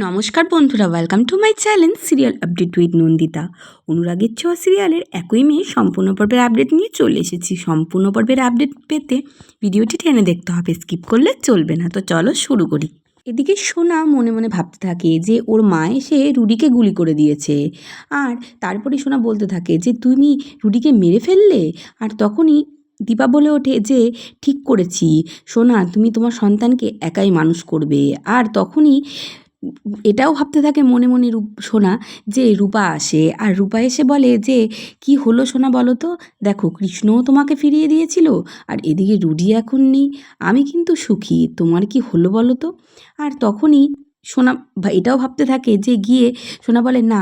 নমস্কার বন্ধুরা, welcome to my channel serial update with Nandita. অনুরাগের ছোঁয়া সিরিয়ালের 1 মে সম্পূর্ণ পর্বের আপডেট নিয়ে চলে এসেছি। সম্পূর্ণ পর্বের আপডেট পেতে ভিডিওটি টেনে দেখতে হবে, স্কিপ করলে চলবে না। তো চলো শুরু করি। এদিকে সোনা মনে মনে ভাবতে থাকে যে ওর মা এসে রুডিকে গুলি করে দিয়েছে। আর তারপরে সোনা বলতে থাকে যে তুমি রুডিকে মেরে ফেললে। আর তখনই দীপা বলে ওঠে যে ঠিক করেছি সোনা, তুমি তোমার সন্তানকে একাই মানুষ করবে। আর তখনই এটাও ভাবতে থাকে মনে মনে সোনা যে রূপা আসে। আর রূপা এসে বলে যে কি হলো সোনা বলো তো, দেখো কৃষ্ণও তোমাকে ফিরিয়ে দিয়েছিল, আর এদিকে রুডি এখন নেই, আমি কিন্তু সুখী, তোমার কি হলো বলো তো। আর তখনই সোনা এটাও ভাবতে থাকে যে গিয়ে সোনা বলে না,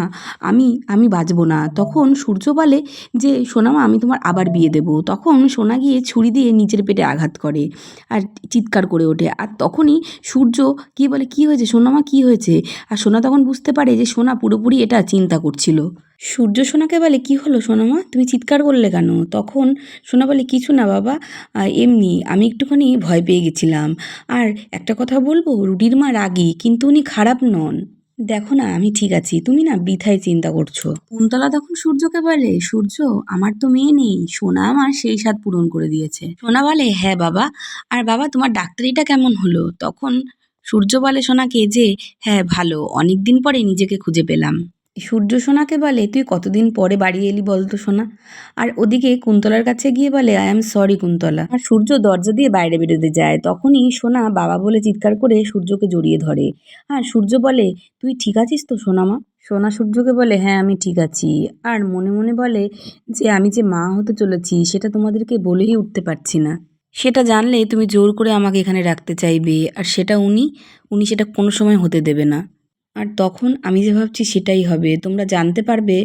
আমি আমি বাঁচবো না। তখন সূর্য বলে যে সোনামা আমি তোমার আবার বিয়ে দেবো। তখন সোনা গিয়ে ছুরি দিয়ে নিজের পেটে আঘাত করে আর চিৎকার করে ওঠে। আর তখনই সূর্য গিয়ে বলে কী হয়েছে সোনামা, কী হয়েছে। আর সোনা তখন বুঝতে পারে যে সোনা পুরোপুরি এটা চিন্তা করছিল। সূর্য সোনাকে বলে কি হলো সোনামা, তুমি চিৎকার করলে কেন। তখন সোনা বলে কিছু না বাবা, এমনি আমি একটুখানি ভয় পেয়ে গেছিলাম। আর একটা কথা বলবো, রুডির মা রাগী কিন্তু উনি খারাপ নন। দেখো না আমি ঠিক আছি, তুমি না বৃথায় চিন্তা করছো। কুন্তলা তখন সূর্যকে বলে সূর্য, আমার তো মেয়ে নেই, সোনা আমার সেই স্বাদ পূরণ করে দিয়েছে। সোনা বলে হ্যাঁ বাবা, আর বাবা তোমার ডাক্তারিটা কেমন হলো। তখন সূর্য বলে সোনাকে যে হ্যাঁ ভালো, অনেক দিন পরে নিজেকে খুঁজে পেলাম। সূর্য সোনাকে বলে তুই কতদিন পরে বাড়ি এলি বলতো সোনা। আর ওদিকে কুন্তলার কাছে গিয়ে বলে আই এম সরি কুন্তলা। আর সূর্য দরজা দিয়ে বাইরে বেরোতে যায়। তখনই সোনা বাবা বলে চিৎকার করে সূর্যকে জড়িয়ে ধরে। আর সূর্য বলে তুই ঠিক আছিস তো সোনামা। সোনা সূর্যকে বলে হ্যাঁ আমি ঠিক আছি। আর মনে মনে বলে যে আমি যে মা হতে চলেছি সেটা তোমাদেরকে বলেই উঠতে পারছি না। সেটা জানলে তুমি জোর করে আমাকে এখানে রাখতে চাইবে, আর সেটা উনি উনি সেটা কোনো সময় হতে দেবে না। আর তখন আমি যে ভাবছি সেটাই হবে, তোমরা জানতে পারবে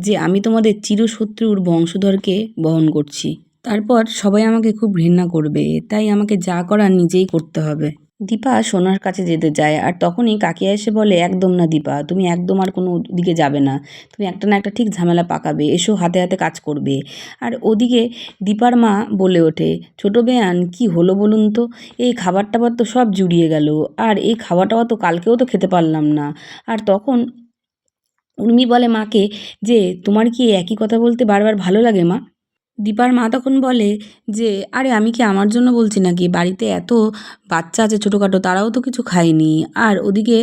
যে আমি তোমাদের চিরশত্রুর বংশধরকে বহন করছি। তারপর সবাই আমাকে খুব ঘৃণা করবে, তাই আমাকে যা করার নিজেই করতে হবে। দীপা সোনার কাছে যেতে যায়। আর তখনই কাকিয়া এসে বলে একদম না দীপা, তুমি একদম আর কোনো দিকে যাবে না, তুমি একটা না একটা ঠিক ঝামেলা পাকাবে, এসো হাতে হাতে কাজ করবে। আর ওদিকে দীপার মা বলে ওঠে ছোট বেয়ান কি হলো বলুন তো, এই খাবার টাবার তো সব জুড়িয়ে গেল, আর এই খাবার টাবার তো কালকেও তো খেতে পারলাম না। আর তখন উর্মি বলে মাকে যে তোমার কি একই কথা বলতে বারবার ভালো লাগে মা। দীপার মা তখন বলে যে আরে আমি কি আমার জন্য বলছি নাকি, বাড়িতে এত বাচ্চা আছে ছোটোখাটো, তারাও তো কিছু খায়নি। আর ওদিকে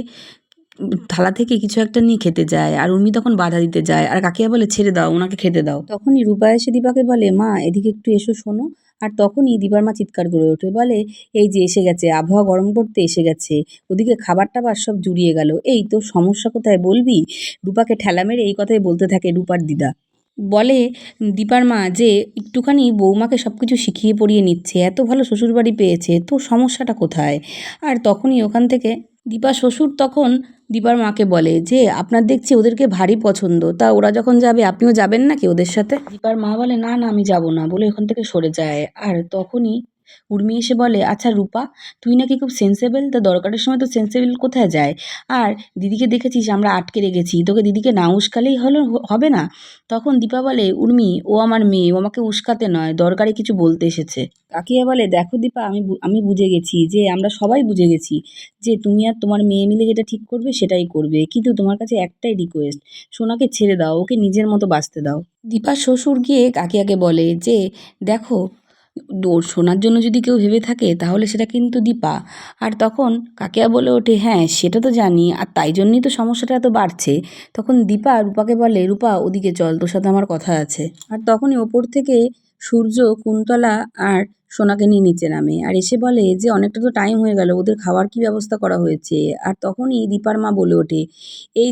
থালা থেকে কিছু একটা নিয়ে খেতে যায়, আর উর্মি তখন বাধা দিতে যায়। আর কাকিয়া বলে ছেড়ে দাও, ওনাকে খেতে দাও। তখনই রূপা এসে দীপাকে বলে মা এদিকে একটু এসো শোনো। আর তখনই দীপার মা চিৎকার করে ওঠে, বলে এই যে এসে গেছে, আবহাওয়া গরম করতে এসে গেছে, ওদিকে খাবার টাবার সব জুড়িয়ে গেল, এই তোর সমস্যা কোথায় বলবি। রূপাকে ঠেলা মেরে এই কথাই বলতে থাকে রূপার দিদা। বলে দীপার মা যে একটুখানি বৌমাকে সব কিছু শিখিয়ে পড়িয়ে নিচ্ছে, এত ভালো শ্বশুরবাড়ি পেয়েছে, তো সমস্যাটা কোথায়। আর তখনই ওখান থেকে দীপা শ্বশুর তখন দীপার মাকে বলে যে আপনার দেখছি ওদেরকে ভারী পছন্দ, তা ওরা যখন যাবে আপনিও যাবেন নাকি ওদের সাথে। দীপার মা বলে না না আমি যাব না বলে ওখান থেকে সরে যায়। আর তখনই উর্মি এসে বলে আচ্ছা রূপা, তুই নাকি খুব সেন্সেবল, তা দরকারের সময় তো সেন্সেবল কোথায় যায়। আর দিদিকে দেখেছিস আমরা আটকে রেখেছি, তোকে দিদিকে না উস্কালেই হবে না। তখন দীপা বলে উর্মি ও আমার মেয়ে, ও আমাকে উস্কাতে নয়, দরকারে কিছু বলতে এসেছে। কাকিয়া বলে দেখো দীপা, আমি বুঝে গেছি, যে আমরা সবাই বুঝে গেছি যে তুমি আর তোমার মেয়ে মিলে যেটা ঠিক করবে সেটাই করবে, কিন্তু তোমার কাছে একটাই রিকোয়েস্ট, সোনাকে ছেড়ে দাও, ওকে নিজের মতো বাঁচতে দাও। দীপার শ্বশুর গিয়ে কাকিয়াকে বলে যে দেখো, ওর সোনার জন্য যদি কেউ ভেবে থাকে তাহলে সেটা কিন্তু দীপা। আর তখন কাকিয়া বলে ওঠে হ্যাঁ সেটা তো জানি, আর তাই জন্যই তো সমস্যাটা এত বাড়ছে। তখন দীপা রূপাকে বলে রূপা ওদিকে চল, তোর সাথে আমার কথা আছে। আর তখনই ওপর থেকে সূর্য কুন্তলা আর সোনাকে নিয়ে নিচে নামে। আর এসে বলে যে অনেকটা তো টাইম হয়ে গেল, ওদের খাওয়ার কি ব্যবস্থা করা হয়েছে। আর তখনই দীপার মা বলে ওঠে এই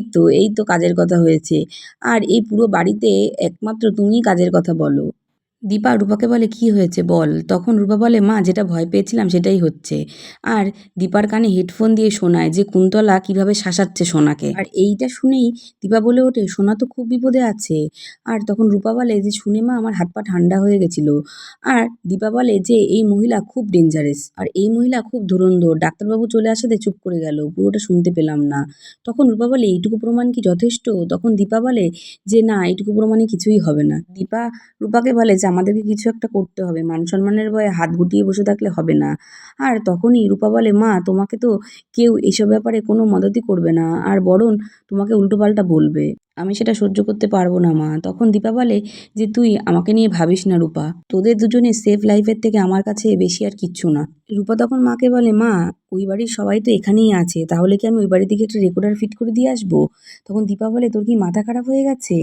তো কাজের কথা হয়েছে, আর এই পুরো বাড়িতে একমাত্র তুমিই কাজের কথা বলো। দীপা রূপাকে বলে কি হয়েছে বল। তখন রূপা বলে মা যেটা ভয় পেয়েছিলাম সেটাই হচ্ছে। আর দীপার কানে হেডফোন দিয়ে শোনায় যে কুন্তলা কিভাবে শাসাচ্ছে সোনাকে। আর এইটা শুনেই দীপা বলে ওঠে সোনা তো খুব বিপদে আছে। আর তখন রূপা বলে যে শুনে মা আমার হাত পা ঠান্ডা হয়ে গেছিল। আর দীপা বলে যে এই মহিলা খুব ডেঞ্জারাস, আর এই মহিলা খুব ধুরন্ধর, ডাক্তারবাবু চলে আসাতে চুপ করে গেল, পুরোটা শুনতে পেলাম না। তখন রূপা বলে এইটুকু প্রমাণ কি যথেষ্ট। তখন দীপা বলে যে না, এইটুকু প্রমাণে কিছুই হবে না। দীপা রূপাকে বলে যা আমাদেরকে কিছু একটা করতে হবে, মান সম্মানের ভয়ে হাত গুটিয়ে বসে থাকলে হবে না। আর তখনই রূপা বলে, মা তোমাকে তো কেউ এসব ব্যাপারে কোনো মদতই করবে না, আর বরং তোমাকে উল্টোপাল্টা বলবে। আমি সেটা সহ্য করতে পারবো না মা। তখন দীপা বলে যে তুই আমাকে নিয়ে ভাবিস না রূপা, তোদের দুজনের সেফ লাইফের থেকে আমার কাছে বেশি আর কিচ্ছু না। রূপা তখন মাকে বলে, মা ওই বাড়ির সবাই তো এখানেই আছে, তাহলে কি আমি ওই বাড়ির দিকে একটা রেকর্ডার ফিট করে দিয়ে আসবো? তখন দীপা বলে, তোর কি মাথা খারাপ হয়ে গেছে?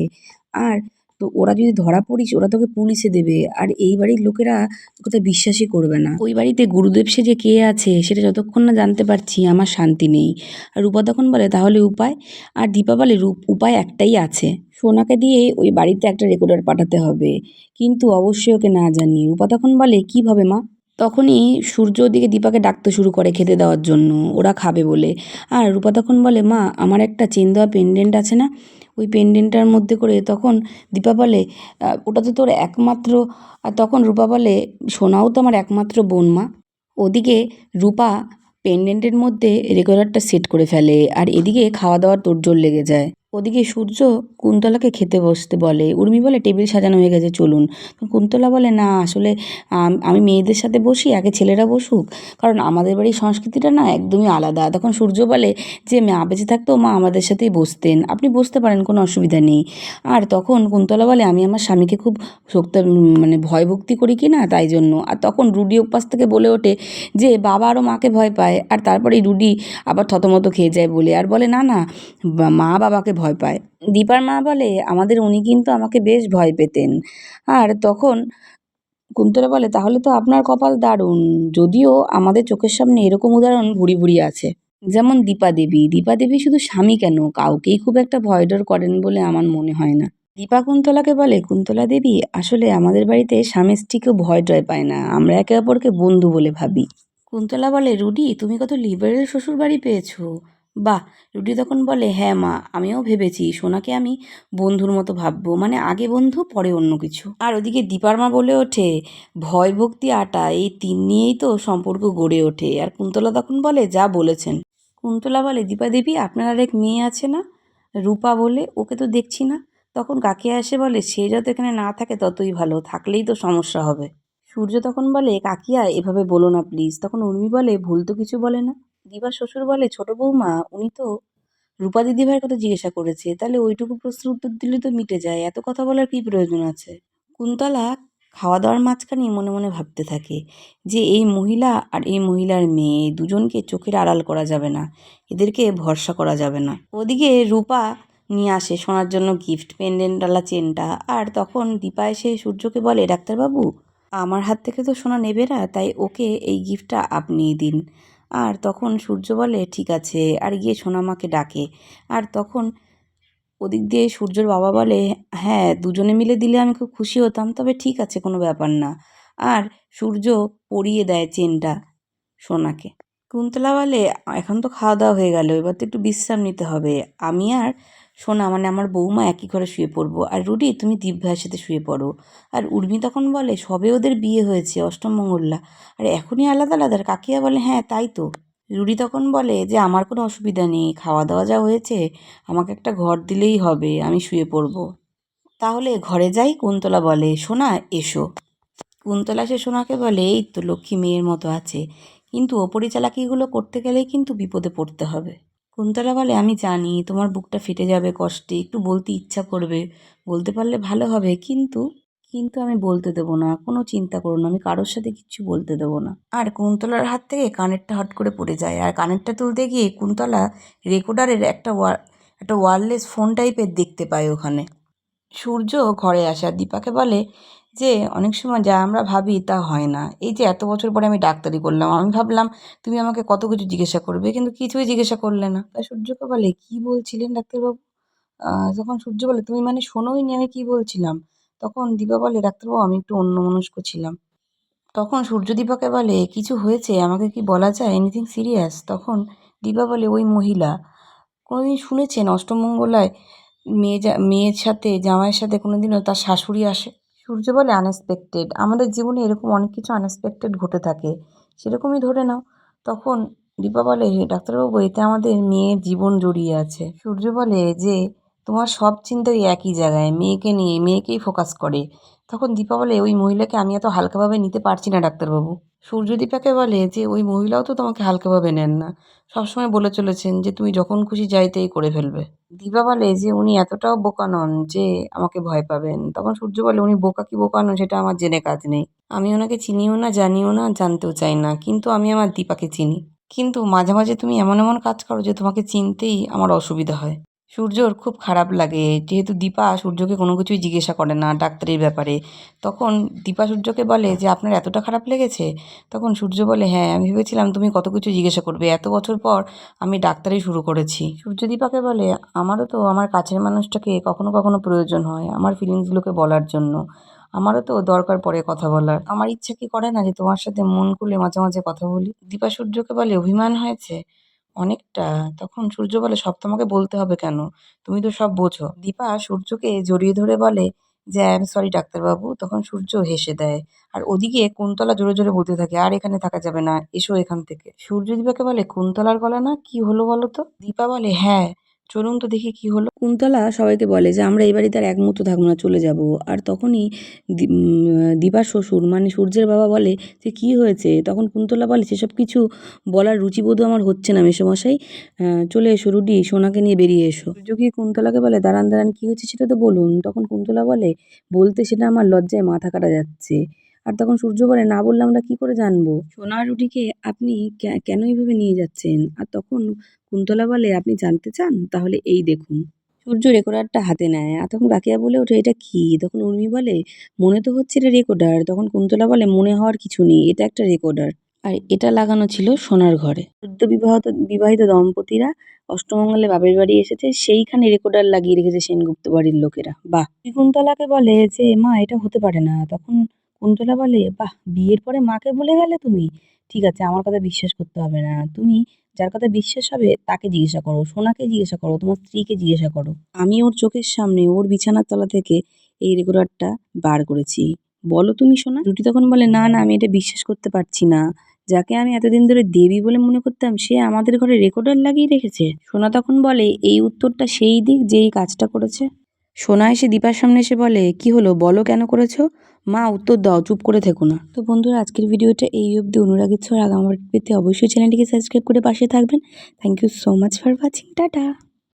আর তো ওরা যদি ধরা পড়িস ওরা তোকে পুলিশে দেবে, আর এই বাড়ির লোকেরা তোকে তো বিশ্বাসই করবে না। ওই বাড়িতে গুরুদেব সেজে কে আছে সেটা যতক্ষণ না জানতে পারছি আমার শান্তি নেই। আর রূপা তখন বলে, তাহলে উপায়? আর দীপা বলে, উপায় একটাই আছে, সোনাকে দিয়ে ওই বাড়িতে একটা রেকর্ডার পাঠাতে হবে, কিন্তু অবশ্যই ওকে না জানিয়ে। রূপা তখন বলে, কিভাবে মা? তখনই সূর্য ওদিকে দীপাকে ডাকতে শুরু করে খেতে দেওয়ার জন্য, ওরা খাবে বলে। আর রূপা তখন বলে, মা আমার একটা চেন দেওয়া পেন্ডেন্ট আছে না, ওই পেন্ডেন্টটার মধ্যে করে। তখন দীপা বলে, ওটা তো তোর একমাত্র। আর তখন রূপা বলে, সোনাও তো আমার একমাত্র বোন মা। ওদিকে রূপা পেন্ডেন্টের মধ্যে রেকর্ডারটা সেট করে ফেলে, আর এদিকে খাওয়া দাওয়ার তোড়জোড় লেগে যায়। ওদিকে সূর্য কুন্তলাকে খেতে বসতে বলে। উর্মি বলে, টেবিল সাজানো হয়ে গেছে, চলুন। তো কুন্তলা বলে, না আসলে আমি মেয়েদের সাথে বসি, আগে ছেলেরা বসুক, কারণ আমাদের বাড়ির সংস্কৃতিটা না একদমই আলাদা। তখন সূর্য বলে যে মা বেঁচে থাকতেও মা আমাদের সাথেই বসতেন, আপনি বসতে পারেন, কোনো অসুবিধা নেই। আর তখন কুন্তলা বলে, আমি আমার স্বামীকে খুব মানে ভয় ভক্তি করি কি না, তাই জন্য। আর তখন রুডি ওপাশ থেকে বলে ওঠে যে বাবা আরও মাকে ভয় পায়, আর তারপরে রুডি আবার থতমত খেয়ে যায় বলে, আর বলে, না না মা বাবাকে ভয় পায়। দীপার মা বলে, আমাদের উনি কিন্তু আমাকে বেশ ভয় পেতেন। আর তখন কুন্তলা বলে, তাহলে তো আপনার কপাল দারুণ, যদিও আমাদের চোখের সামনে এরকম উদাহরণ ভুরি ভুরি আছে, যেমন দীপা দেবী। দীপা দেবী শুধু স্বামী কেন, কাউকেই খুব একটা ভয় ডর করেন বলে আমার মনে হয় না। দীপা কুন্তলাকে বলে, কুন্তলা দেবী আসলে আমাদের বাড়িতে স্বামী স্ত্রী কেউ ভয় টয় পায় না, আমরা একে অপরকে বন্ধু বলে ভাবি। কুন্তলা বলে, রুডি তুমি কত লিবারেল শ্বশুর বাড়ি পেয়েছো, বাহ। রুডি তখন বলে, হ্যাঁ মা, আমিও ভেবেছি সোনাকে আমি বন্ধুর মতো ভাববো, মানে আগে বন্ধু পরে অন্য কিছু। আর ওদিকে দীপার মা বলে ওঠে, ভয় ভক্তি আটা এই তিন নিয়েই তো সম্পর্ক গড়ে ওঠে। আর কুন্তলা তখন বলে, যা বলেছেন। কুন্তলা বলে, দীপা দেবী আপনার আর এক মেয়ে আছে না, রূপা বলে, ওকে তো দেখছি না। তখন কাকিয়া এসে বলে, সে যত এখানে না থাকে ততই ভালো, থাকলেই তো সমস্যা হবে। সূর্য তখন বলে, কাকিয়া এভাবে বলো না প্লিজ। তখন উর্মি বলে, ভুল তো কিছু বলে না। দিবা শ্বশুর বলে, ছোট বৌমা উনি তো রূপা দিদিভাইয়ের কথা জিজ্ঞাসা করেছে, তাহলে ওইটুকু প্রশ্নের উত্তর দিলে তো মিটে যায়, এত কথা বলার কি প্রয়োজন আছে? কুন্তলা খাওয়া দাওয়ার মাঝখানে মনে মনে ভাবতে থাকে যে এই মহিলা আর এই মহিলার মেয়ে, এই দুজনকে চোখের আড়াল করা যাবে না, এদেরকে ভরসা করা যাবে না। ওদিকে রূপা নিয়ে আসে শোনার জন্য গিফট, পেন্ডেন্টওয়ালা চেনটা। আর তখন দীপা এসে সূর্যকে বলে, ডাক্তারবাবু আমার হাত থেকে তো সোনা নেবে না, তাই ওকে এই গিফটটা আপনিই দিন। আর তখন সূর্য বলে, ঠিক আছে, আর গিয়ে সোনামাকে ডাকে। আর তখন ওদিক দিয়ে সূর্যর বাবা বলে, হ্যাঁ দুজনে মিলে দিলে আমি খুব খুশি হতাম, তবে ঠিক আছে কোনো ব্যাপার না। আর সূর্য পরিয়ে দেয় চেনটা সোনাকে। কুন্তলা বলে, এখন তো খাওয়া দাওয়া হয়ে গেল, এবার তো একটু বিশ্রাম নিতে হবে। আমি আর সোনা মানে আমার বৌমা একই ঘরে শুয়ে পড়বো, আর রুডি তুমি দীপ ভাইয়ের সাথে শুয়ে পড়ো। আর উর্মি তখন বলে, সবে ওদের বিয়ে হয়েছে অষ্টমঙ্গলা, আর এখনই আলাদা আলাদা? আর কাকিয়া বলে, হ্যাঁ তাই তো। রুডি তখন বলে যে আমার কোনো অসুবিধা নেই, খাওয়া দাওয়া যা হয়েছে, আমাকে একটা ঘর দিলেই হবে, আমি শুয়ে পড়বো। তাহলে ঘরে যাই? কুন্তলা বলে, সোনা এসো। কুন্তলা সে সোনাকে বলে, এই তো লক্ষ্মী মেয়ের মতো আছে, কিন্তু ওপরি চালাকিগুলো করতে গেলেই কিন্তু বিপদে পড়তে হবে। কুন্তলা বলে, আমি জানি তোমার বুকটা ফেটে যাবে কষ্টে, একটু বলতে ইচ্ছা করবে, বলতে পারলে ভালো হবে, কিন্তু কিন্তু আমি বলতে দেবো না, কোনো চিন্তা করো না, আমি কারোর সাথে কিচ্ছু বলতে দেবো না। আর কুন্তলার হাত থেকে কানেরটা হট করে পড়ে যায়, আর কানেরটা তুলতে গিয়ে কুন্তলা রেকর্ডারের একটা ওয়্যারলেস ফোন টাইপের দেখতে পায় ওখানে। সূর্য ঘরে আসে আর দীপাকে বলে যে অনেক সময় যা আমরা ভাবি তা হয় না। এই যে এত বছর পরে আমি ডাক্তারি করলাম, আমি ভাবলাম তুমি আমাকে কত কিছু জিজ্ঞাসা করবে, কিন্তু কিছুই জিজ্ঞাসা করলে না। তাই সূর্যকে বলে, কি বলছিলেন ডাক্তারবাবু? তখন সূর্য বলে, তুমি মানে শোনোইনি আমি কি বলছিলাম? তখন দীপা বলে, ডাক্তারবাবু আমি একটু অন্যমনস্ক ছিলাম। তখন সূর্য দীপাকে বলে, কিছু হয়েছে আমাকে কি বলা যায়, এনিথিং সিরিয়াস? তখন দীপা বলে, ওই মহিলা, কোনোদিন শুনেছেন অষ্টমঙ্গলায় মেয়ের সাথে জামাইয়ের সাথে কোনোদিনও তার শাশুড়ি আসে? সূর্য বলে, আনএক্সপেক্টেড, আমাদের জীবনে এরকম অনেক কিছু আনএক্সপেক্টেড ঘটে থাকে, সেরকমই ধরে নাও। তখন দীপা বলে, ডাক্তারবাবু এতে আমাদের মেয়ের জীবন জড়িয়ে আছে। সূর্য বলে যে তোমার সব চিন্তা ওই একই জায়গায়, মেয়েকে নিয়ে, মেয়েকেই ফোকাস করে, তখন দীপা বলে, ওই মহিলাকে আমি এত হালকাভাবে নিতে পারছি না ডাক্তারবাবু। সূর্য দীপাকে বলে যে ওই মহিলাও তো তোমাকে হালকাভাবে নেন না, সবসময় বলে চলেছেন যে তুমি যখন খুশি যাইতেই করে ফেলবে। দীপা বলে যে উনি এতটাও বোকা নন যে আমাকে ভয় পাবেন। তখন সূর্য বলে, উনি বোকা কি বোকা নন সেটা আমার জেনে কাজ নেই, আমি ওনাকে চিনিও না, জানিও না, জানতেও চাই না, কিন্তু আমি আমার দীপাকে চিনি। কিন্তু মাঝে মাঝে তুমি এমন এমন কাজ করো যে তোমাকে চিনতেই আমার অসুবিধা হয়। সূর্যর খুব খারাপ লাগে, যেহেতু দীপা সূর্যকে কোনো কিছুই জিজ্ঞাসা করে না ডাক্তারির ব্যাপারে। তখন দীপা সূর্যকে বলে যে আপনার এতটা খারাপ লেগেছে? তখন সূর্য বলে, হ্যাঁ, আমি ভেবেছিলাম তুমি কত কিছু জিজ্ঞাসা করবে, এত বছর পর আমি ডাক্তারি শুরু করেছি। সূর্য দীপাকে বলে, আমারও তো আমার কাছের মানুষটাকে কখনো কখনো প্রয়োজন হয় আমার ফিলিংসগুলোকে বলার জন্য, আমারও তো দরকার পড়ে কথা বলার, আমার ইচ্ছা কি করে না যে তোমার সাথে মন খুলে মাঝে মাঝে কথা বলি। দীপা সূর্যকে বলে, অভিমান হয়েছে অনেকটা। তখন সূর্য বলে, সব তোমাকে বলতে হবে কেন, তুমি তো সব বোঝো। দীপা সূর্যকে জড়িয়ে ধরে বলে যে আই এম সরি ডাক্তারবাবু। তখন সূর্য হেসে দেয়। আর ওদিকে কুন্তলা জোরে জোরে বলতে থাকে, আর এখানে থাকা যাবে না, এসো এখান থেকে। সূর্য দীপাকে বলে, কুন্তলার গলা না, কি হলো বলো তো? দীপা বলে, হ্যাঁ, চলুন তো দেখি কি হলো। কুন্তলা সবাইকে বলে যে আমরা এই বাড়িতে আর এক মুহূর্ত থাকবো না, চলে যাব। আর তখনই দীপার শ্বশুর মানে সূর্যের বাবা বলে যে কী হয়েছে? তখন কুন্তলা বলে, সেসব কিছু বলার রুচিবোধও আমার হচ্ছে না মেসোমশাই, চলে এসো রুডি, সোনাকে নিয়ে বেরিয়ে এসো। সূর্য গিয়ে কুন্তলাকে বলে, দাঁড়ান দাঁড়ান, কী হয়েছে সেটা তো বলুন। তখন কুন্তলা বলে, বলতে সেটা আমার লজ্জায় মাথা কাটা যাচ্ছে। আর তখন সূর্য বলে, না বললে আমরা কী করে জানবো? সোনা আর রুটিকে আপনি কেন এইভাবে নিয়ে যাচ্ছেন? আর তখন কুন্তলা বলে, আপনি জানতে চান? তাহলে এই দেখুন। সূর্য রেকর্ডারটা হাতে নেয়। আর তখন বাকিরা বলে ওঠে, এটা কি? তখন উর্মি বলে, মনে তো হচ্ছে এটা রেকর্ডার। তখন কুন্তলা বলে, মনে হওয়ার কিছু নেই, এটা একটা রেকর্ডার। আর এটা লাগানো ছিল সোনার ঘরে। সদ্য বিবাহিত দম্পতিরা অষ্টমঙ্গলে বাপের বাড়ি এসেছে, সেইখানে রেকর্ডার লাগিয়ে রেখেছে সেনগুপ্ত বাড়ির লোকেরা। বাহ! কুন্তলাকে বলে যে, মা এটা হতে পারে না। তখন কুন্তলা বলে, বাহ! বিয়ের পরে মাকে ভুলে গেলে তুমি? ঠিক আছে, আমার কথা বিশ্বাস করতে হবে না। তুমি যার কথা বিশ্বাস হবে তাকে জিজ্ঞাসা করো, সোনাকে জিজ্ঞাসা করো, তোমার স্ত্রীকে জিজ্ঞাসা করো। আমি ওর চোখের সামনে ওর বিছানার তলা থেকে এই রেকর্ডারটা বার করেছি। বলো তুমি সোনা। রুটি তখন বলে, না না, আমি এটা বিশ্বাস করতে পারছি না। যাকে আমি এতদিন ধরে দেবী বলে মনে করতাম সে আমাদের ঘরে রেকর্ডার লাগিয়ে রেখেছে। সোনা তখন বলে, এই উত্তরটা সেই দিক যে এই কাজটা করেছে। সোনা এসে দীপার সামনে এসে বলে, কি হলো বলো, কেন করেছো? মা উত্তর দাও, চুপ করে থেকো না। তো বন্ধুরা, আজকের ভিডিওটা এই অবধি। অনুরাগের ছোঁয়ার আগাম আপডেট পেতে অবশ্যই চ্যানেলটিকে সাবস্ক্রাইব করে পাশে থাকবেন। Thank you so much for watching. Tata.